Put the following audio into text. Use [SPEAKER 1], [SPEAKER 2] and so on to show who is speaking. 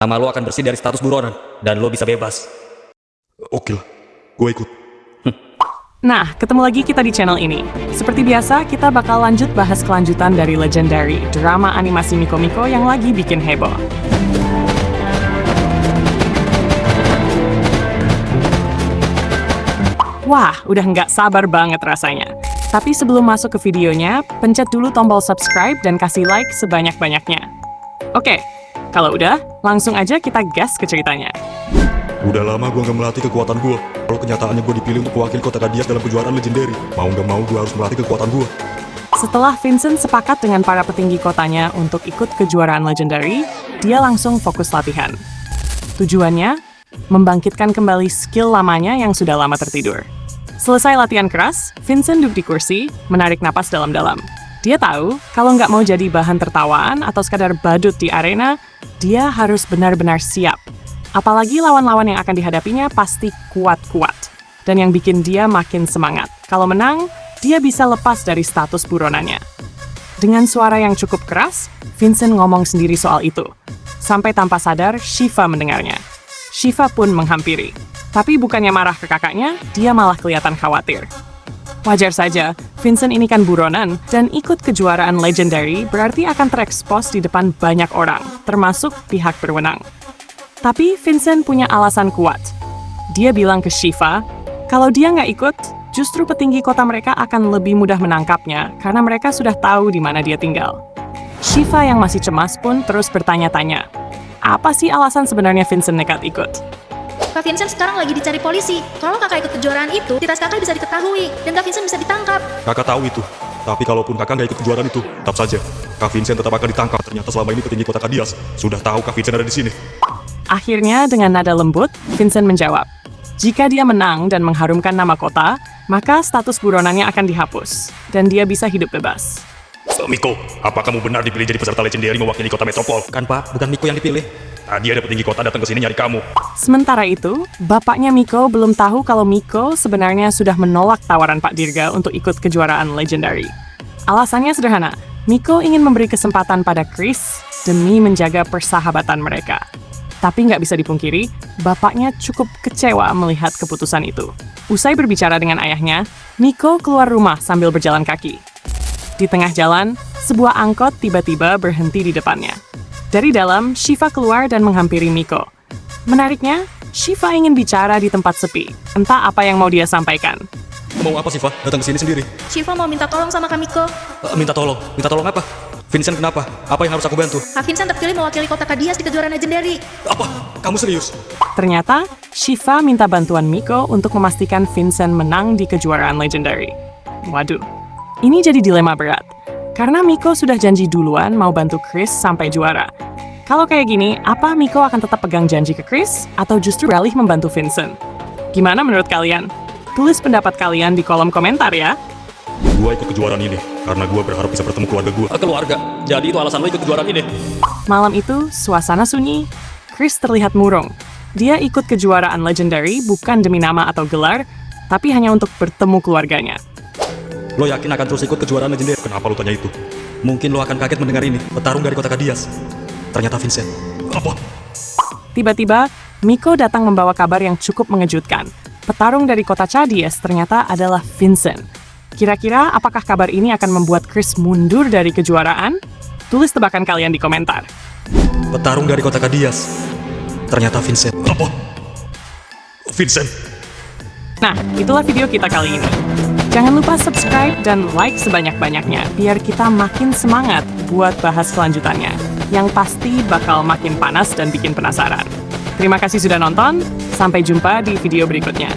[SPEAKER 1] nama lo akan bersih dari status buronan, dan lo bisa bebas.
[SPEAKER 2] Oke lah, gue ikut.
[SPEAKER 3] Nah, ketemu lagi kita di channel ini. Seperti biasa, kita bakal lanjut bahas kelanjutan dari Legendary, drama animasi Miko Miko yang lagi bikin heboh. Wah, udah nggak sabar banget rasanya. Tapi sebelum masuk ke videonya, pencet dulu tombol subscribe dan kasih like sebanyak-banyaknya. Oke, kalau udah, langsung aja kita gas ke ceritanya.
[SPEAKER 2] Udah lama gue gak melatih kekuatan gue. Kalau kenyataannya gue dipilih untuk mewakili kota Kadias dalam kejuaraan Legendary, mau gak mau gue harus melatih kekuatan gue.
[SPEAKER 3] Setelah Vincent sepakat dengan para petinggi kotanya untuk ikut kejuaraan Legendary, dia langsung fokus latihan. Tujuannya, membangkitkan kembali skill lamanya yang sudah lama tertidur. Selesai latihan keras, Vincent duduk di kursi, menarik napas dalam-dalam. Dia tahu, kalau nggak mau jadi bahan tertawaan atau sekadar badut di arena, dia harus benar-benar siap. Apalagi lawan-lawan yang akan dihadapinya pasti kuat-kuat. Dan yang bikin dia makin semangat. Kalau menang, dia bisa lepas dari status buronannya. Dengan suara yang cukup keras, Vincent ngomong sendiri soal itu. Sampai tanpa sadar, Shiva mendengarnya. Shiva pun menghampiri. Tapi bukannya marah ke kakaknya, dia malah kelihatan khawatir. Wajar saja, Vincent ini kan buronan, dan ikut kejuaraan Legendary berarti akan terekspos di depan banyak orang, termasuk pihak berwenang. Tapi Vincent punya alasan kuat. Dia bilang ke Shiva, kalau dia nggak ikut, justru petinggi kota mereka akan lebih mudah menangkapnya karena mereka sudah tahu di mana dia tinggal. Shiva yang masih cemas pun terus bertanya-tanya, apa sih alasan sebenarnya Vincent nekat ikut?
[SPEAKER 4] Kak Vincent sekarang lagi dicari polisi. Kalau kakak ikut kejuaraan itu, identitas kakak bisa diketahui, dan Kak Vincent bisa ditangkap.
[SPEAKER 2] Kakak tahu itu. Tapi kalaupun kakak nggak ikut kejuaraan itu, tetap saja Kak Vincent tetap akan ditangkap. Ternyata selama ini petinggi kota Kadias sudah tahu Kak Vincent ada di sini.
[SPEAKER 3] Akhirnya dengan nada lembut, Vincent menjawab, jika dia menang dan mengharumkan nama kota, maka status buronannya akan dihapus, dan dia bisa hidup bebas.
[SPEAKER 2] So, Miko, apa kamu benar dipilih jadi peserta Legendary mewakili kota metropol?
[SPEAKER 1] Kan Pak, bukan Miko yang dipilih.
[SPEAKER 2] Tadi ada petinggi kota datang ke sini nyari kamu.
[SPEAKER 3] Sementara itu, bapaknya Miko belum tahu kalau Miko sebenarnya sudah menolak tawaran Pak Dirga untuk ikut kejuaraan Legendary. Alasannya sederhana, Miko ingin memberi kesempatan pada Chris demi menjaga persahabatan mereka. Tapi nggak bisa dipungkiri, bapaknya cukup kecewa melihat keputusan itu. Usai berbicara dengan ayahnya, Miko keluar rumah sambil berjalan kaki. Di tengah jalan, sebuah angkot tiba-tiba berhenti di depannya. Dari dalam, Shiva keluar dan menghampiri Miko. Menariknya, Shiva ingin bicara di tempat sepi. Entah apa yang mau dia sampaikan.
[SPEAKER 1] Mau apa sih, Pak? Datang ke sini sendiri.
[SPEAKER 4] Shiva mau minta tolong sama Kak Miko.
[SPEAKER 1] Minta tolong. Minta tolong apa? Vincent kenapa? Apa yang harus aku bantu?
[SPEAKER 4] Kak Vincent terpilih mewakili kota Kadias di kejuaraan Legendary.
[SPEAKER 1] Apa? Kamu serius?
[SPEAKER 3] Ternyata, Shiva minta bantuan Miko untuk memastikan Vincent menang di kejuaraan Legendary. Waduh, ini jadi dilema berat. Karena Miko sudah janji duluan mau bantu Chris sampai juara. Kalau kayak gini, apa Miko akan tetap pegang janji ke Chris atau justru beralih membantu Vincent? Gimana menurut kalian? Tulis pendapat kalian di kolom komentar ya.
[SPEAKER 2] Gue ikut kejuaraan ini karena gue berharap bisa bertemu keluarga gue.
[SPEAKER 1] Keluarga. Jadi itu alasan lo ikut kejuaraan ini?
[SPEAKER 3] Malam itu, suasana sunyi. Chris terlihat murung. Dia ikut kejuaraan Legendary bukan demi nama atau gelar, tapi hanya untuk bertemu keluarganya.
[SPEAKER 1] Lo yakin akan terus ikut kejuaraan Legendary?
[SPEAKER 2] Kenapa lo tanya itu?
[SPEAKER 1] Mungkin lo akan kaget mendengar ini. Petarung dari kota Kadias. Ternyata Vincent.
[SPEAKER 2] Apa?
[SPEAKER 3] Tiba-tiba, Miko datang membawa kabar yang cukup mengejutkan. Petarung dari kota Kadias ternyata adalah Vincent. Kira-kira apakah kabar ini akan membuat Chris mundur dari kejuaraan? Tulis tebakan kalian di komentar.
[SPEAKER 1] Petarung dari kota Kadias. Ternyata Vincent.
[SPEAKER 2] Apa? Vincent.
[SPEAKER 3] Nah, itulah video kita kali ini. Jangan lupa subscribe dan like sebanyak-banyaknya, biar kita makin semangat buat bahas kelanjutannya. Yang pasti bakal makin panas dan bikin penasaran. Terima kasih sudah nonton, sampai jumpa di video berikutnya.